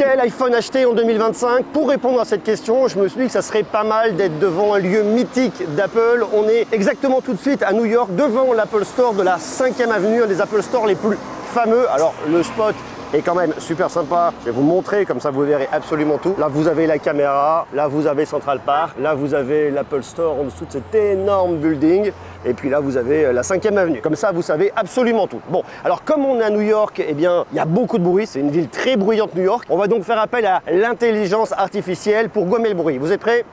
Quel iPhone acheter en 2025? Pour répondre à cette question, je me suis dit que ça serait pas mal d'être devant un lieu mythique d'Apple. On est exactement tout de suite à New York, devant l'Apple Store de la 5e avenue, un des Apple Store les plus fameux. Alors le spot est quand même super sympa. Je vais vous montrer, comme ça vous verrez absolument tout. Là vous avez la caméra, là vous avez Central Park, là vous avez l'Apple Store en dessous de cet énorme building. Et puis là vous avez la 5e avenue. Comme ça vous savez absolument tout. Bon, alors comme on est à New York, eh bien il y a beaucoup de bruit. C'est une ville très bruyante, New York. On va donc faire appel à l'intelligence artificielle pour gommer le bruit. Vous êtes prêts?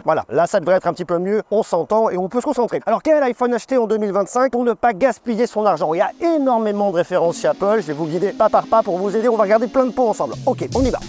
Voilà, là ça devrait être un petit peu mieux, on s'entend et on peut se concentrer. Alors quel iPhone acheter en 2025 pour ne pas gaspiller son argent? Il y a énormément de références chez Apple, je vais vous guider pas par pas pour vous aider, on va regarder plein de points ensemble. Ok, on y va.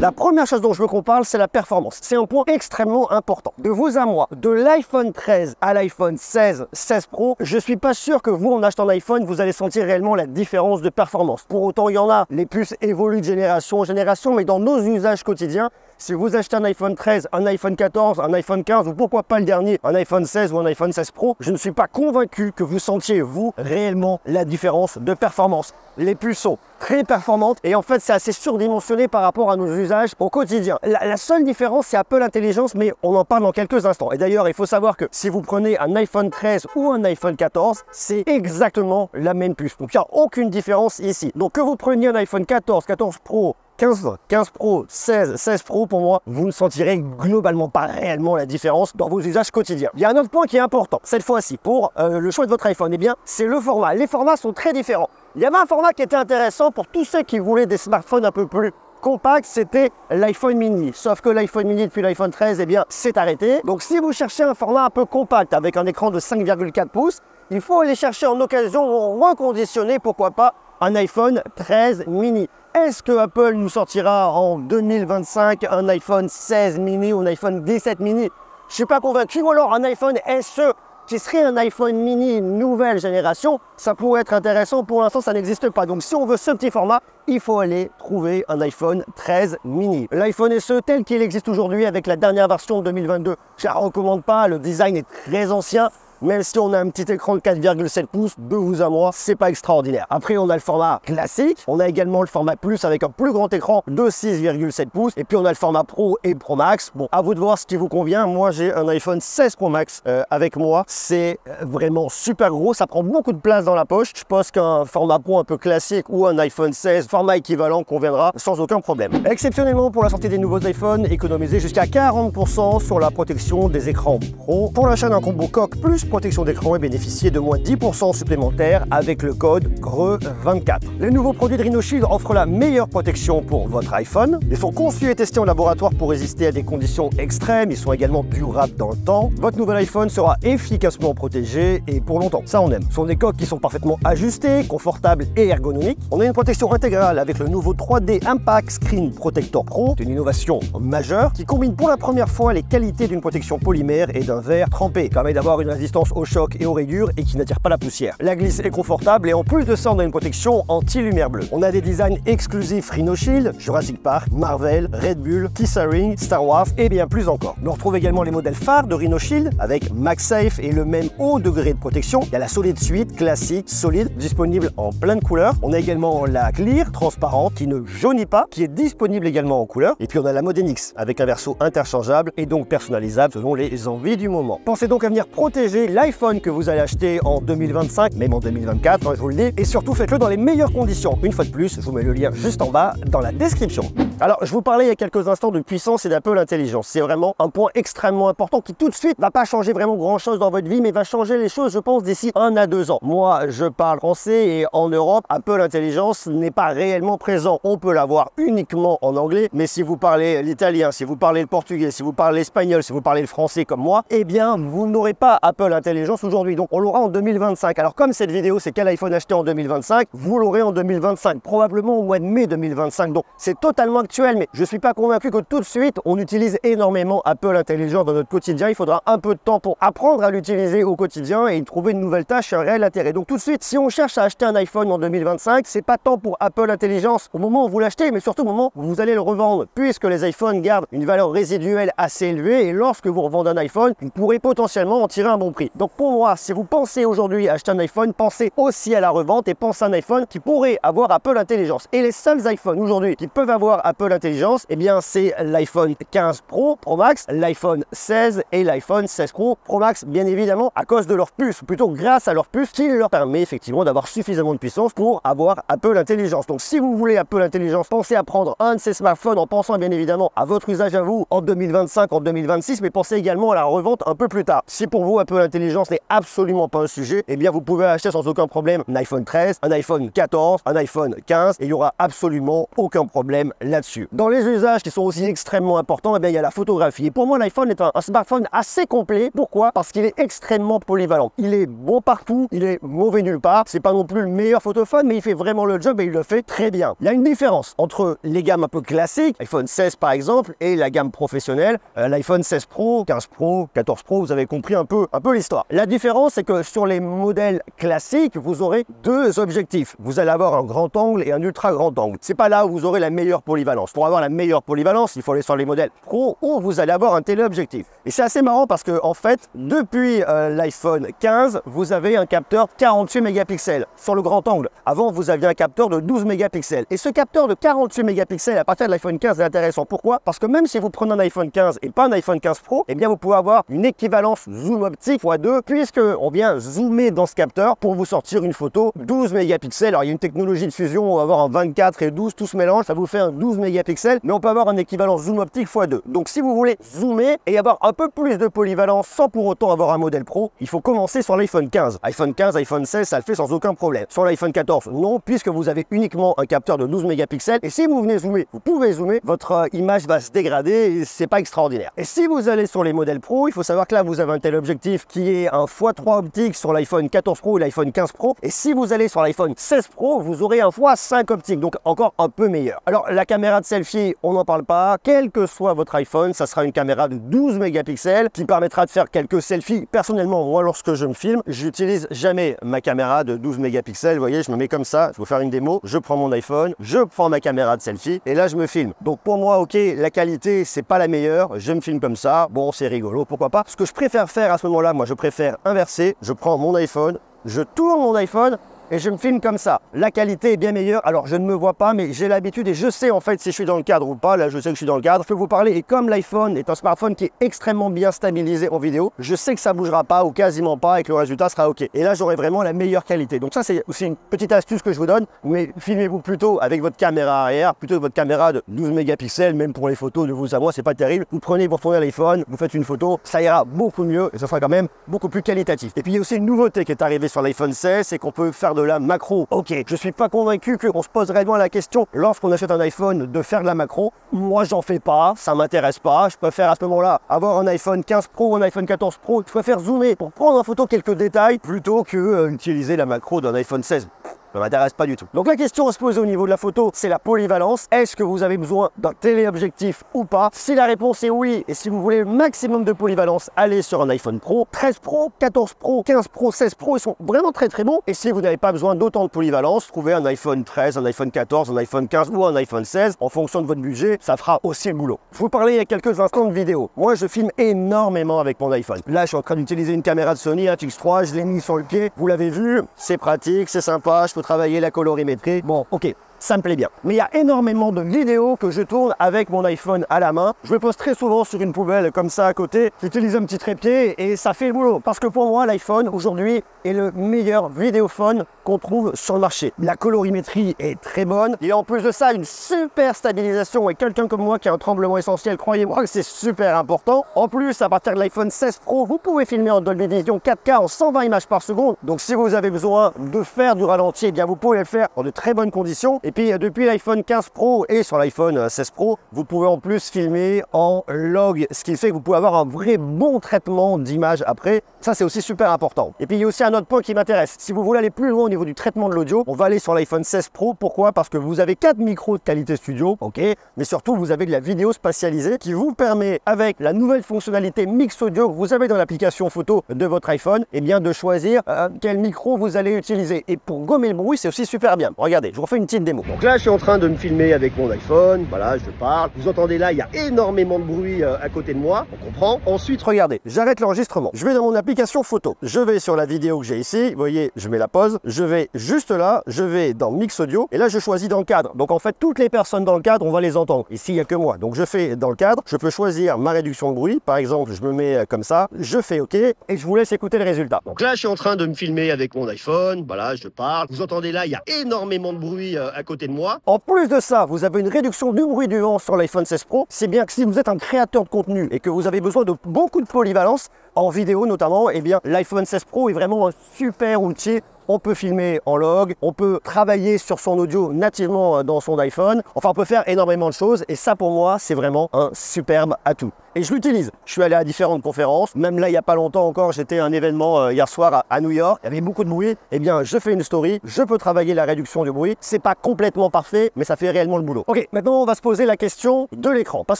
La première chose dont je veux qu'on parle, c'est la performance. C'est un point extrêmement important. De vous à moi, de l'iPhone 13 à l'iPhone 16, 16 Pro, je suis pas sûr que vous, en achetant un iPhone, vous allez sentir réellement la différence de performance. Pour autant, il y en a. Les puces évoluent de génération en génération, mais dans nos usages quotidiens, si vous achetez un iPhone 13, un iPhone 14, un iPhone 15 ou pourquoi pas le dernier, un iPhone 16 ou un iPhone 16 Pro, je ne suis pas convaincu que vous sentiez, vous, réellement la différence de performance. Les puces sont très performantes et en fait, c'est assez surdimensionné par rapport à nos usages au quotidien. La seule différence, c'est Apple Intelligence, mais on en parle dans quelques instants. Et d'ailleurs, il faut savoir que si vous prenez un iPhone 13 ou un iPhone 14, c'est exactement la même puce. Donc, il n'y a aucune différence ici. Donc, que vous preniez un iPhone 14, 14 Pro, 15 Pro, 16 Pro, pour moi, vous ne sentirez globalement pas réellement la différence dans vos usages quotidiens. Il y a un autre point qui est important, cette fois-ci, pour le choix de votre iPhone, eh bien, c'est le format. Les formats sont très différents. Il y avait un format qui était intéressant pour tous ceux qui voulaient des smartphones un peu plus compacts, c'était l'iPhone mini. Sauf que l'iPhone mini depuis l'iPhone 13, eh bien, c'est arrêté. Donc, si vous cherchez un format un peu compact avec un écran de 5,4 pouces, il faut aller chercher en occasion ou reconditionner, pourquoi pas, un iPhone 13 mini. Est-ce que Apple nous sortira en 2025 un iPhone 16 mini ou un iPhone 17 mini? Je ne suis pas convaincu. Ou alors un iPhone SE qui serait un iPhone mini nouvelle génération, ça pourrait être intéressant. Pour l'instant, ça n'existe pas. Donc, si on veut ce petit format, il faut aller trouver un iPhone 13 mini. L'iPhone SE tel qu'il existe aujourd'hui avec la dernière version 2022, je ne la recommande pas. Le design est très ancien. Même si on a un petit écran de 4,7 pouces, de vous à moi, c'est pas extraordinaire. Après, on a le format classique. On a également le format Plus avec un plus grand écran de 6,7 pouces. Et puis, on a le format Pro et Pro Max. Bon, à vous de voir ce qui vous convient. Moi, j'ai un iPhone 16 Pro Max avec moi. C'est vraiment super gros. Ça prend beaucoup de place dans la poche. Je pense qu'un format Pro un peu classique ou un iPhone 16, format équivalent, conviendra sans aucun problème. Exceptionnellement, pour la sortie des nouveaux iPhones, économisez jusqu'à 40% sur la protection des écrans Pro. Pour l'achat d'un combo coque plus protection d'écran et bénéficier de moins 10% supplémentaires avec le code GREU24. Les nouveaux produits de RhinoShield offrent la meilleure protection pour votre iPhone. Ils sont conçus et testés en laboratoire pour résister à des conditions extrêmes. Ils sont également durables dans le temps. Votre nouvel iPhone sera efficacement protégé et pour longtemps. Ça, on aime. Ce sont des coques qui sont parfaitement ajustées, confortables et ergonomiques. On a une protection intégrale avec le nouveau 3D Impact Screen Protector Pro. C'est une innovation majeure qui combine pour la première fois les qualités d'une protection polymère et d'un verre trempé. Ça permet d'avoir une résistance au choc et aux rayures et qui n'attire pas la poussière. La glisse est confortable et en plus de ça, on a une protection anti-lumière bleue. On a des designs exclusifs RhinoShield, Jurassic Park, Marvel, Red Bull, Kissaring, Star Wars et bien plus encore. On retrouve également les modèles phares de RhinoShield avec MagSafe et le même haut degré de protection. Il y a la Solid Suite classique, solide, disponible en plein de couleurs. On a également la Clear, transparente, qui ne jaunit pas, qui est disponible également en couleur. Et puis on a la Mode NX avec un verso interchangeable et donc personnalisable selon les envies du moment. Pensez donc à venir protéger l'iPhone que vous allez acheter en 2025, même en 2024, je vous le dis, et surtout faites-le dans les meilleures conditions. Une fois de plus, je vous mets le lien juste en bas dans la description. Alors, je vous parlais il y a quelques instants de puissance et d'Apple Intelligence. C'est vraiment un point extrêmement important qui tout de suite va pas changer vraiment grand-chose dans votre vie, mais va changer les choses, je pense, d'ici 1 à 2 ans. Moi, je parle français et en Europe, Apple Intelligence n'est pas réellement présent. On peut l'avoir uniquement en anglais, mais si vous parlez l'italien, si vous parlez le portugais, si vous parlez l'espagnol, si vous parlez le français comme moi, eh bien, vous n'aurez pas Apple Intelligence aujourd'hui. Donc, on l'aura en 2025. Alors, comme cette vidéo, c'est quel iPhone acheter en 2025, vous l'aurez en 2025, probablement au mois de mai 2025. Donc, c'est totalement actuel, mais je ne suis pas convaincu que tout de suite, on utilise énormément Apple Intelligence dans notre quotidien. Il faudra un peu de temps pour apprendre à l'utiliser au quotidien et y trouver une nouvelle tâche et un réel intérêt. Donc, tout de suite, si on cherche à acheter un iPhone en 2025, c'est pas tant pour Apple Intelligence au moment où vous l'achetez, mais surtout au moment où vous allez le revendre, puisque les iPhones gardent une valeur résiduelle assez élevée et lorsque vous revendez un iPhone, vous pourrez potentiellement en tirer un bon prix. prix. Donc pour moi, si vous pensez aujourd'hui acheter un iPhone, pensez aussi à la revente et pensez à un iPhone qui pourrait avoir Apple Intelligence. Et les seuls iPhones aujourd'hui qui peuvent avoir Apple Intelligence, eh bien c'est l'iPhone 15 Pro Max, l'iPhone 16 et l'iPhone 16 Pro Max, bien évidemment à cause de leur puce, ou plutôt grâce à leur puce qui leur permet effectivement d'avoir suffisamment de puissance pour avoir Apple Intelligence. Donc si vous voulez Apple Intelligence, pensez à prendre un de ces smartphones en pensant bien évidemment à votre usage à vous en 2025, en 2026, mais pensez également à la revente un peu plus tard. Si pour vous Apple Intelligence n'est absolument pas un sujet, eh bien vous pouvez acheter sans aucun problème un iPhone 13, un iPhone 14, un iPhone 15 et il n'y aura absolument aucun problème là-dessus. Dans les usages qui sont aussi extrêmement importants, eh bien il y a la photographie. Et pour moi l'iPhone est un smartphone assez complet. Pourquoi? Parce qu'il est extrêmement polyvalent. Il est bon partout, il est mauvais nulle part. C'est pas non plus le meilleur photophone, mais il fait vraiment le job et il le fait très bien. Il y a une différence entre les gammes un peu classiques, iPhone 16 par exemple, et la gamme professionnelle, l'iPhone 16 Pro, 15 Pro, 14 Pro, vous avez compris un peu l'histoire. La différence, c'est que sur les modèles classiques, vous aurez deux objectifs. Vous allez avoir un grand angle et un ultra grand angle. C'est pas là où vous aurez la meilleure polyvalence. Pour avoir la meilleure polyvalence, il faut aller sur les modèles Pro où vous allez avoir un téléobjectif. Et c'est assez marrant parce que en fait, depuis l'iPhone 15, vous avez un capteur 48 mégapixels sur le grand angle. Avant, vous aviez un capteur de 12 mégapixels. Et ce capteur de 48 mégapixels à partir de l'iPhone 15 est intéressant. Pourquoi? Parce que même si vous prenez un iPhone 15 et pas un iPhone 15 Pro, eh bien vous pouvez avoir une équivalence zoom optique x2 puisque on vient zoomer dans ce capteur pour vous sortir une photo 12 mégapixels. Alors il y a une technologie de fusion, on va avoir un 24 et 12, tout se mélange, ça vous fait un 12 mégapixels, mais on peut avoir un équivalent zoom optique x2. Donc si vous voulez zoomer et avoir un peu plus de polyvalence sans pour autant avoir un modèle pro, il faut commencer sur l'iPhone 15. iPhone 15, iPhone 16, ça le fait sans aucun problème. Sur l'iPhone 14, non, puisque vous avez uniquement un capteur de 12 mégapixels. Et si vous venez zoomer, vous pouvez zoomer, votre image va se dégrader et c'est pas extraordinaire. Et si vous allez sur les modèles pro, il faut savoir que là, vous avez un téléobjectif qui est un x3 optique sur l'iPhone 14 Pro et l'iPhone 15 Pro. Et si vous allez sur l'iPhone 16 Pro, vous aurez un x5 optique, donc encore un peu meilleur. Alors, la caméra de selfie, on n'en parle pas. Quel que soit votre iPhone, ça sera une caméra de 12 mégapixels qui permettra de faire quelques selfies. Personnellement, moi, lorsque je me filme, j'utilise jamais ma caméra de 12 mégapixels. Vous voyez, je me mets comme ça. Je vais vous faire une démo. Je prends mon iPhone, je prends ma caméra de selfie et là, je me filme. Donc, pour moi, ok, la qualité, c'est pas la meilleure. Je me filme comme ça. Bon, c'est rigolo, pourquoi pas. Ce que je préfère faire à ce moment-là, moi, je préfère inverser. Je prends mon iPhone, je tourne mon iPhone et je me filme comme ça. La qualité est bien meilleure. Alors, je ne me vois pas, mais j'ai l'habitude et je sais en fait si je suis dans le cadre ou pas. Là, je sais que je suis dans le cadre. Je peux vous parler. Et comme l'iPhone est un smartphone qui est extrêmement bien stabilisé en vidéo, je sais que ça bougera pas ou quasiment pas et que le résultat sera OK. Et là, j'aurai vraiment la meilleure qualité. Donc ça, c'est aussi une petite astuce que je vous donne. Mais filmez-vous plutôt avec votre caméra arrière, plutôt votre caméra de 12 mégapixels, même pour les photos de vous à moi, c'est pas terrible. Vous prenez, vous retournez l'iPhone, vous faites une photo, ça ira beaucoup mieux et ça sera quand même beaucoup plus qualitatif. Et puis, il y a aussi une nouveauté qui est arrivée sur l'iPhone 16, c'est qu'on peut faire de la macro. Ok, je suis pas convaincu qu'on se pose réellement la question lorsqu'on achète un iPhone de faire de la macro. Moi, j'en fais pas, ça m'intéresse pas. Je préfère à ce moment-là avoir un iPhone 15 Pro ou un iPhone 14 Pro. Je préfère zoomer pour prendre en photo quelques détails plutôt que utiliser la macro d'un iPhone 16. Ça m'intéresse pas du tout. Donc la question à se poser au niveau de la photo, c'est la polyvalence. Est-ce que vous avez besoin d'un téléobjectif ou pas? Si la réponse est oui, et si vous voulez le maximum de polyvalence, allez sur un iPhone Pro, 13 Pro, 14 Pro, 15 Pro, 16 Pro, ils sont vraiment très bons. Et si vous n'avez pas besoin d'autant de polyvalence, trouvez un iPhone 13, un iPhone 14, un iPhone 15 ou un iPhone 16, en fonction de votre budget, ça fera aussi le boulot. Je vous parlais il y a quelques instants de vidéo. Moi, je filme énormément avec mon iPhone. Là, je suis en train d'utiliser une caméra de Sony FX3, je l'ai mis sur le pied. Vous l'avez vu, c'est pratique, c'est sympa, je peux travailler la colorimétrie. Bon, ok, ça me plaît bien. Mais il y a énormément de vidéos que je tourne avec mon iPhone à la main. Je me pose très souvent sur une poubelle comme ça à côté. J'utilise un petit trépied et ça fait le boulot. Parce que pour moi, l'iPhone aujourd'hui est le meilleur vidéophone qu'on trouve sur le marché. La colorimétrie est très bonne. Et en plus de ça, une super stabilisation. Et quelqu'un comme moi qui a un tremblement essentiel, croyez-moi que c'est super important. En plus, à partir de l'iPhone 16 Pro, vous pouvez filmer en Dolby Vision 4K en 120 images par seconde. Donc si vous avez besoin de faire du ralenti, eh bien vous pouvez le faire dans de très bonnes conditions. Et puis depuis l'iPhone 15 Pro et sur l'iPhone 16 Pro, vous pouvez en plus filmer en log, ce qui fait que vous pouvez avoir un vrai bon traitement d'image après. Ça, c'est aussi super important. Et puis il y a aussi un autre point qui m'intéresse. Si vous voulez aller plus loin au niveau du traitement de l'audio, on va aller sur l'iPhone 16 Pro. Pourquoi? Parce que vous avez 4 micros de qualité studio, ok, mais surtout vous avez de la vidéo spatialisée qui vous permet, avec la nouvelle fonctionnalité Mix Audio que vous avez dans l'application photo de votre iPhone, eh bien de choisir quel micro vous allez utiliser. Et pour gommer le bruit, c'est aussi super bien. Regardez, je vous refais une petite démo. Donc là, je suis en train de me filmer avec mon iPhone. Voilà, je parle. Vous entendez là, il y a énormément de bruit à côté de moi. On comprend. Ensuite, regardez, j'arrête l'enregistrement. Je vais dans mon application photo. Je vais sur la vidéo que j'ai ici. Vous voyez, je mets la pause. Je vais juste là. Je vais dans Mix Audio. Et là, je choisis dans le cadre. Donc en fait, toutes les personnes dans le cadre, on va les entendre. Ici, il n'y a que moi. Donc je fais dans le cadre. Je peux choisir ma réduction de bruit. Par exemple, je me mets comme ça. Je fais OK. Et je vous laisse écouter le résultat. Donc là, je suis en train de me filmer avec mon iPhone. Voilà, je parle. Vous entendez là, il y a énormément de bruit à côté de moi. En plus de ça, vous avez une réduction du bruit du vent sur l'iPhone 16 Pro. C'est bien que si vous êtes un créateur de contenu et que vous avez besoin de beaucoup de polyvalence, en vidéo notamment, eh bien l'iPhone 16 Pro est vraiment un super outil. On peut filmer en log, on peut travailler sur son audio nativement dans son iPhone. Enfin, on peut faire énormément de choses et ça, pour moi, c'est vraiment un superbe atout. Et je l'utilise. Je suis allé à différentes conférences. Même là, il n'y a pas longtemps encore, j'étais à un événement hier soir à New York. Il y avait beaucoup de bruit. Eh bien, je fais une story. Je peux travailler la réduction du bruit. C'est pas complètement parfait, mais ça fait réellement le boulot. Ok, maintenant, on va se poser la question de l'écran. Parce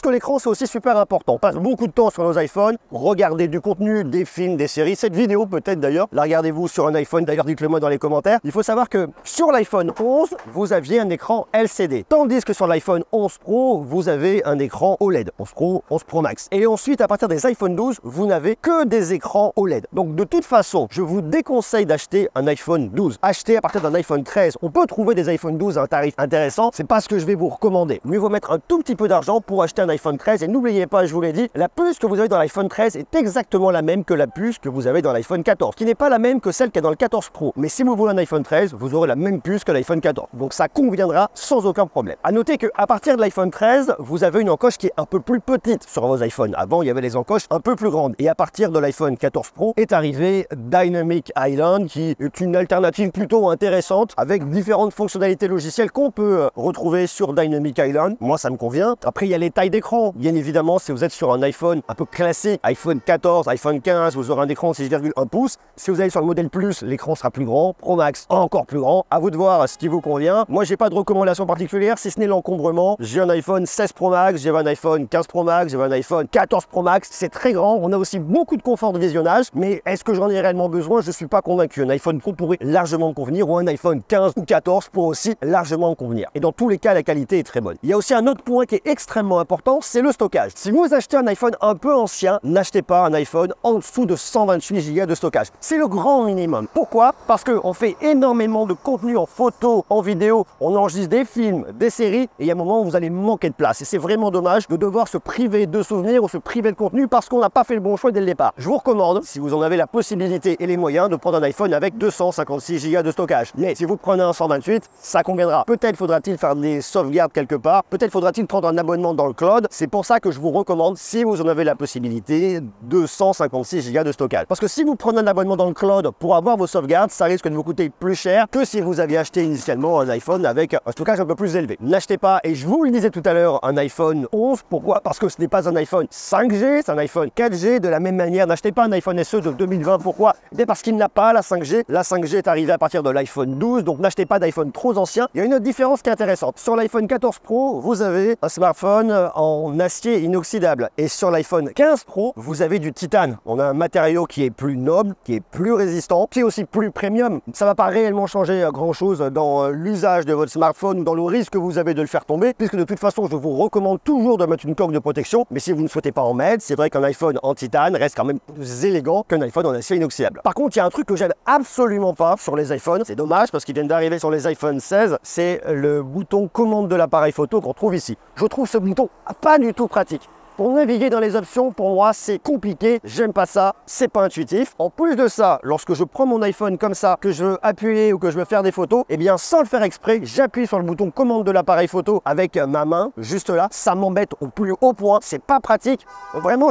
que l'écran, c'est aussi super important. On passe beaucoup de temps sur nos iPhones, regarder du contenu, des films, des séries. Cette vidéo, peut-être d'ailleurs, la regardez-vous sur un iPhone. D'ailleurs, dites-le moi dans les commentaires. Il faut savoir que sur l'iPhone 11, vous aviez un écran LCD. Tandis que sur l'iPhone 11 Pro, vous avez un écran OLED. 11 Pro, 11 Pro Max. Et ensuite, à partir des iPhone 12, vous n'avez que des écrans OLED. Donc, de toute façon, je vous déconseille d'acheter un iPhone 12. Achetez à partir d'un iPhone 13. On peut trouver des iPhone 12 à un tarif intéressant. C'est pas ce que je vais vous recommander. Mieux vaut mettre un tout petit peu d'argent pour acheter un iPhone 13. Et n'oubliez pas, je vous l'ai dit, la puce que vous avez dans l'iPhone 13 est exactement la même que la puce que vous avez dans l'iPhone 14, qui n'est pas la même que celle qu'il y a dans le 14 Pro. Mais si vous voulez un iPhone 13, vous aurez la même puce que l'iPhone 14. Donc, ça conviendra sans aucun problème. À noter qu'à partir de l'iPhone 13, vous avez une encoche qui est un peu plus petite sur vos iPhones. Avant, il y avait les encoches un peu plus grande. Et à partir de l'iPhone 14 Pro est arrivé Dynamic Island, qui est une alternative plutôt intéressante avec différentes fonctionnalités logicielles qu'on peut retrouver sur Dynamic Island. Moi, ça me convient. Après, il y a les tailles d'écran. Bien évidemment, si vous êtes sur un iPhone un peu classique, iPhone 14, iPhone 15, vous aurez un écran de 6,1 pouces. Si vous allez sur le modèle Plus, l'écran sera plus grand. Pro Max, encore plus grand. À vous de voir ce qui vous convient. Moi, j'ai pas de recommandation particulière, si ce n'est l'encombrement. J'ai un iPhone 16 Pro Max, j'ai un iPhone 15 Pro Max, j'ai un iPhone 14 Pro Max. C'est très grand, on a aussi beaucoup de confort de visionnage, mais est-ce que j'en ai réellement besoin? Je ne suis pas convaincu. Un iPhone Pro pourrait largement me convenir, ou un iPhone 15 ou 14 pourrait aussi largement me convenir. Et dans tous les cas, la qualité est très bonne. Il y a aussi un autre point qui est extrêmement important, c'est le stockage. Si vous achetez un iPhone un peu ancien, n'achetez pas un iPhone en dessous de 128 Go de stockage. C'est le grand minimum. Pourquoi? Parce qu'on fait énormément de contenu en photo, en vidéo, on enregistre des films, des séries, et il y a un moment où vous allez manquer de place. Et c'est vraiment dommage de devoir se priver de souvenirs ou se priver de contenu parce qu'on n'a pas fait le bon choix dès le départ. Je vous recommande, si vous en avez la possibilité et les moyens, de prendre un iPhone avec 256 Go de stockage. Mais si vous prenez un 128, ça conviendra. Peut-être faudra-t-il faire des sauvegardes quelque part, peut-être faudra-t-il prendre un abonnement dans le cloud. C'est pour ça que je vous recommande, si vous en avez la possibilité, 256 Go de stockage. Parce que si vous prenez un abonnement dans le cloud pour avoir vos sauvegardes, ça risque de vous coûter plus cher que si vous aviez acheté initialement un iPhone avec un stockage un peu plus élevé. N'achetez pas, et je vous le disais tout à l'heure, un iPhone 11. Pourquoi? Parce que ce n'est pas un iPhone 5G, c'est un iPhone 4G. De la même manière, n'achetez pas un iPhone SE de 2020. Pourquoi? Eh bien parce qu'il n'a pas la 5G. La 5G est arrivée à partir de l'iPhone 12, donc n'achetez pas d'iPhone trop ancien. Il y a une autre différence qui est intéressante. Sur l'iPhone 14 Pro, vous avez un smartphone en acier inoxydable. Et sur l'iPhone 15 Pro, vous avez du titane. On a un matériau qui est plus noble, qui est plus résistant, qui est aussi plus premium. Ça ne va pas réellement changer grand-chose dans l'usage de votre smartphone ou dans le risque que vous avez de le faire tomber, puisque de toute façon, je vous recommande toujours de mettre une coque de protection. Mais si vous ne souhaitez pas en mettre, c'est vrai qu'un iPhone en titane reste quand même plus élégant qu'un iPhone en acier inoxydable. Par contre, il y a un truc que j'aime absolument pas sur les iPhones. C'est dommage parce qu'il vient d'arriver sur les iPhone 16. C'est le bouton commande de l'appareil photo qu'on trouve ici. Je trouve ce bouton pas du tout pratique. Pour naviguer dans les options, pour moi, c'est compliqué. J'aime pas ça. C'est pas intuitif. En plus de ça, lorsque je prends mon iPhone comme ça, que je veux appuyer ou que je veux faire des photos, eh bien, sans le faire exprès, j'appuie sur le bouton commande de l'appareil photo avec ma main, juste là. Ça m'embête au plus haut point. C'est pas pratique. Vraiment,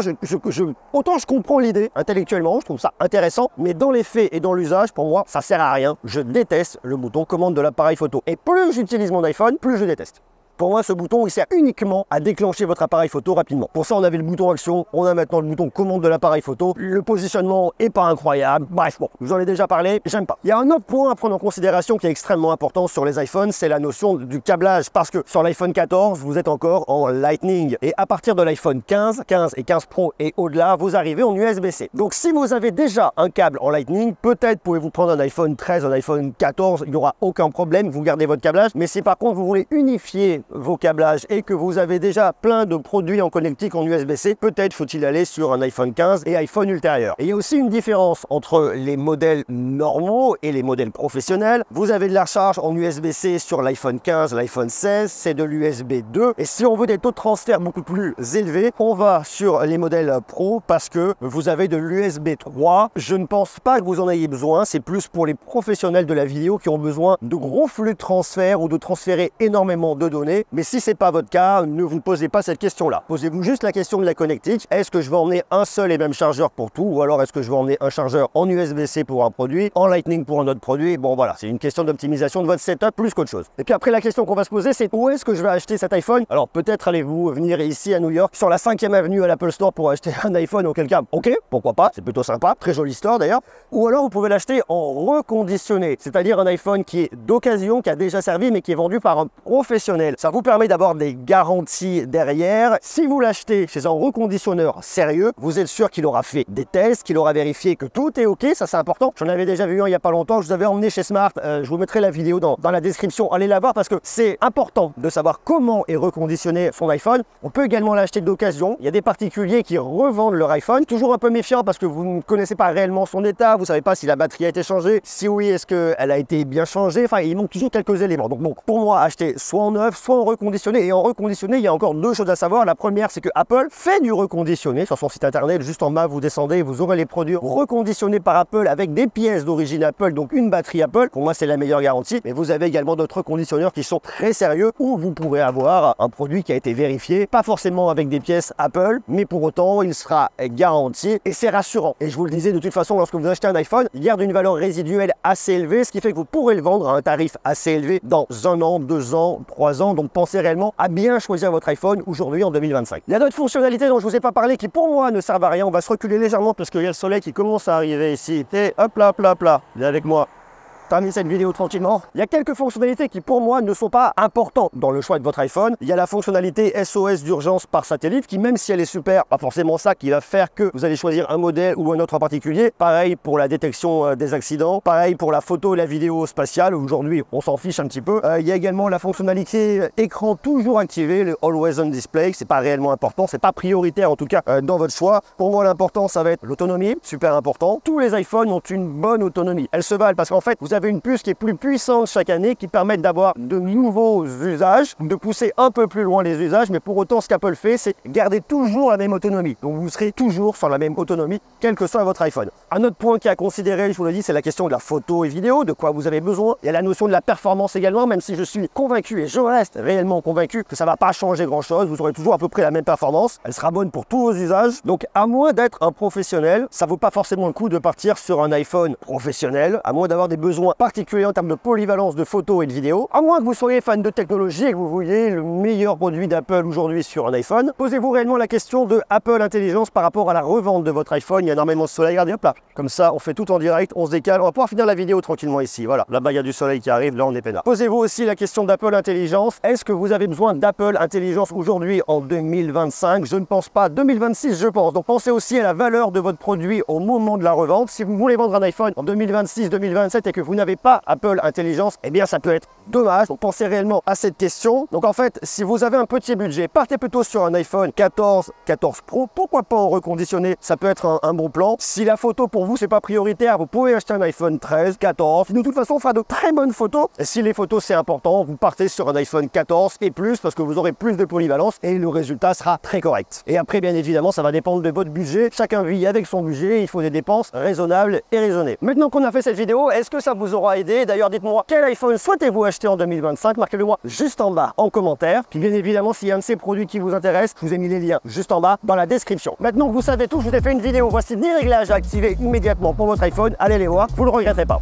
autant je comprends l'idée intellectuellement, je trouve ça intéressant, mais dans les faits et dans l'usage, pour moi, ça sert à rien. Je déteste le bouton commande de l'appareil photo. Et plus j'utilise mon iPhone, plus je déteste. Pour moi, ce bouton, il sert uniquement à déclencher votre appareil photo rapidement. Pour ça, on avait le bouton action, on a maintenant le bouton commande de l'appareil photo. Le positionnement est pas incroyable. Bref, bon, je vous en ai déjà parlé, j'aime pas. Il y a un autre point à prendre en considération qui est extrêmement important sur les iPhones, c'est la notion du câblage, parce que sur l'iPhone 14, vous êtes encore en Lightning. Et à partir de l'iPhone 15, 15 et 15 Pro et au-delà, vous arrivez en USB-C. Donc si vous avez déjà un câble en Lightning, peut-être pouvez-vous prendre un iPhone 13, un iPhone 14, il n'y aura aucun problème, vous gardez votre câblage. Mais si par contre vous voulez unifier vos câblages et que vous avez déjà plein de produits en connectique en USB-C, peut-être faut-il aller sur un iPhone 15 et iPhone ultérieur. Et il y a aussi une différence entre les modèles normaux et les modèles professionnels. Vous avez de la charge en USB-C sur l'iPhone 15, l'iPhone 16, c'est de l'USB 2. Et si on veut des taux de transfert beaucoup plus élevés, on va sur les modèles Pro parce que vous avez de l'USB 3. Je ne pense pas que vous en ayez besoin, c'est plus pour les professionnels de la vidéo qui ont besoin de gros flux de transfert ou de transférer énormément de données. Mais si ce n'est pas votre cas, ne vous posez pas cette question-là. Posez-vous juste la question de la connectique. Est-ce que je vais emmener un seul et même chargeur pour tout, ou alors est-ce que je vais emmener un chargeur en USB-C pour un produit, en Lightning pour un autre produit? Bon voilà, c'est une question d'optimisation de votre setup plus qu'autre chose. Et puis après, la question qu'on va se poser, c'est où est-ce que je vais acheter cet iPhone? Alors peut-être allez-vous venir ici à New York sur la 5e avenue à l'Apple Store pour acheter un iPhone, auquel cas, ok, pourquoi pas, c'est plutôt sympa, très joli store d'ailleurs. Ou alors vous pouvez l'acheter en reconditionné, c'est-à-dire un iPhone qui est d'occasion, qui a déjà servi mais qui est vendu par un professionnel. Ça vous permet d'avoir des garanties derrière. Si vous l'achetez chez un reconditionneur sérieux, vous êtes sûr qu'il aura fait des tests, qu'il aura vérifié que tout est ok, ça c'est important. J'en avais déjà vu un il n'y a pas longtemps, je vous avais emmené chez Smart, je vous mettrai la vidéo dans la description, allez la voir parce que c'est important de savoir comment est reconditionné son iPhone. On peut également l'acheter d'occasion, il y a des particuliers qui revendent leur iPhone, toujours un peu méfiant parce que vous ne connaissez pas réellement son état, vous ne savez pas si la batterie a été changée, si oui, est-ce qu'elle a été bien changée, enfin il manque toujours quelques éléments. Donc bon, pour moi, acheter soit en neuf, soit en reconditionné. Et en reconditionné, il y a encore deux choses à savoir. La première, c'est que Apple fait du reconditionné sur son site internet. Juste en bas, vous descendez, vous aurez les produits reconditionnés par Apple avec des pièces d'origine Apple, donc une batterie Apple. Pour moi, c'est la meilleure garantie. Mais vous avez également d'autres reconditionneurs qui sont très sérieux où vous pourrez avoir un produit qui a été vérifié, pas forcément avec des pièces Apple, mais pour autant, il sera garanti et c'est rassurant. Et je vous le disais, de toute façon, lorsque vous achetez un iPhone, il garde une valeur résiduelle assez élevée, ce qui fait que vous pourrez le vendre à un tarif assez élevé dans 1 an, 2 ans, 3 ans. Donc pensez réellement à bien choisir votre iPhone aujourd'hui en 2025. Il y a d'autres fonctionnalités dont je vous ai pas parlé qui pour moi ne servent à rien. On va se reculer légèrement parce qu'il y a le soleil qui commence à arriver ici. Et hop là, hop là, hop là. Viens avec moi. Termine cette vidéo tranquillement. Il y a quelques fonctionnalités qui pour moi ne sont pas importantes dans le choix de votre iPhone. Il y a la fonctionnalité SOS d'urgence par satellite qui, même si elle est super, pas forcément ça qui va faire que vous allez choisir un modèle ou un autre en particulier. Pareil pour la détection des accidents, pareil pour la photo et la vidéo spatiale. Aujourd'hui, on s'en fiche un petit peu. Il y a également la fonctionnalité écran toujours activé, le Always On Display. C'est pas réellement important, c'est pas prioritaire en tout cas dans votre choix. Pour moi, l'important, ça va être l'autonomie, super important. Tous les iPhones ont une bonne autonomie. Elles se valent parce qu'en fait, vous avez une puce qui est plus puissante chaque année qui permet d'avoir de nouveaux usages, de pousser un peu plus loin les usages, mais pour autant ce qu'Apple fait, c'est garder toujours la même autonomie. Donc vous serez toujours sur la même autonomie, quel que soit votre iPhone. Un autre point qui est à considérer, je vous l'ai dit, c'est la question de la photo et vidéo, de quoi vous avez besoin. Il y a la notion de la performance également, même si je suis convaincu et je reste réellement convaincu que ça ne va pas changer grand chose, vous aurez toujours à peu près la même performance, elle sera bonne pour tous vos usages. Donc à moins d'être un professionnel, ça vaut pas forcément le coup de partir sur un iPhone professionnel, à moins d'avoir des besoins particuliers en termes de polyvalence de photos et de vidéos. À moins que vous soyez fan de technologie et que vous vouliez le meilleur produit d'Apple aujourd'hui sur un iPhone, posez-vous réellement la question de Apple Intelligence par rapport à la revente de votre iPhone. Il y a énormément de soleil, regardez, hop là, comme ça on fait tout en direct, on se décale, on va pouvoir finir la vidéo tranquillement ici, voilà, là-bas il y a du soleil qui arrive, là on est peinard. Posez-vous aussi la question d'Apple Intelligence, est-ce que vous avez besoin d'Apple Intelligence aujourd'hui en 2025? Je ne pense pas, 2026 je pense, donc pensez aussi à la valeur de votre produit au moment de la revente. Si vous voulez vendre un iPhone en 2026, 2027 et que vous n'avez pas Apple Intelligence, eh bien ça peut être dommage, donc pensez réellement à cette question. Donc en fait, si vous avez un petit budget, partez plutôt sur un iPhone 14, 14 Pro, pourquoi pas en reconditionné, ça peut être un bon plan. Si la photo pour vous c'est pas prioritaire, vous pouvez acheter un iPhone 13, 14, de toute façon on fera de très bonnes photos. Et si les photos c'est important, vous partez sur un iPhone 14 et plus, parce que vous aurez plus de polyvalence et le résultat sera très correct. Et après bien évidemment ça va dépendre de votre budget, chacun vit avec son budget, il faut des dépenses raisonnables et raisonnées. Maintenant qu'on a fait cette vidéo, est-ce que ça vous aura aidé? D'ailleurs dites-moi quel iPhone souhaitez-vous acheter en 2025, marquez-le moi juste en bas en commentaire. Puis bien évidemment s'il y a un de ces produits qui vous intéresse, je vous ai mis les liens juste en bas dans la description. Maintenant que vous savez tout, je vous ai fait une vidéo, voici 10 réglages à activer immédiatement pour votre iPhone, allez les voir, vous ne le regretterez pas.